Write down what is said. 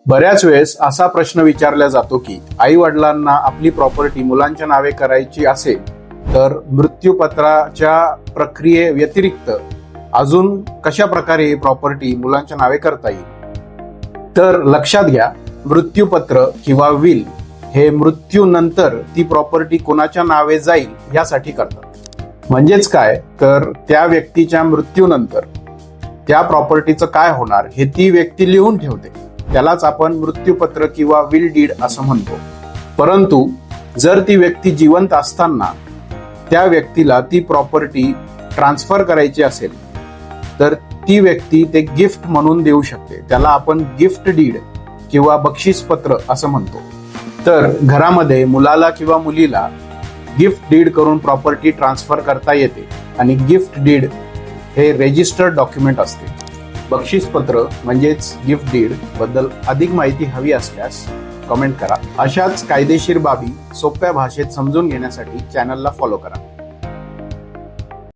बऱ्याच वेळेस असा प्रश्न विचारला जातो की आई वडिलांना आपली प्रॉपर्टी मुलांच्या नावे करायची असेल तर मृत्यूपत्राच्या प्रक्रिये व्यतिरिक्त अजून कशा प्रकारे प्रॉपर्टी मुलांच्या नावे करता येईल। तर लक्षात घ्या, मृत्यूपत्र किंवा विल हे मृत्यूनंतर ती प्रॉपर्टी कोणाच्या नावे जाईल यासाठी करतात। म्हणजेच काय तर त्या व्यक्तीच्या मृत्यूनंतर त्या प्रॉपर्टीचं काय होणार हे ती व्यक्ती लिहून ठेवते, त्यालाच आपण मृत्यूपत्र किंवा विल डीड असं म्हणतो। परंतु जर ती व्यक्ती जिवंत असताना त्या व्यक्तीला ती प्रॉपर्टी ट्रान्सफर करायची असेल तर ती व्यक्ती ते गिफ्ट म्हणून देऊ शकते, त्याला आपण गिफ्ट डीड किंवा बक्षीसपत्र असं म्हणतो। तर घरामध्ये मुलाला किंवा मुलीला गिफ्ट डीड करून प्रॉपर्टी ट्रान्सफर करता येते आणि गिफ्ट डीड हे रेजिस्टर्ड डॉक्युमेंट असते। बक्षीसपत्र म्हणजेच गिफ्ट डीड बद्दल अधिक माहिती हवी असल्यास कमेंट करा। अशाच कायदेशीर बाबी सोप्या भाषेत समजून घेण्यासाठी चॅनलला फॉलो करा।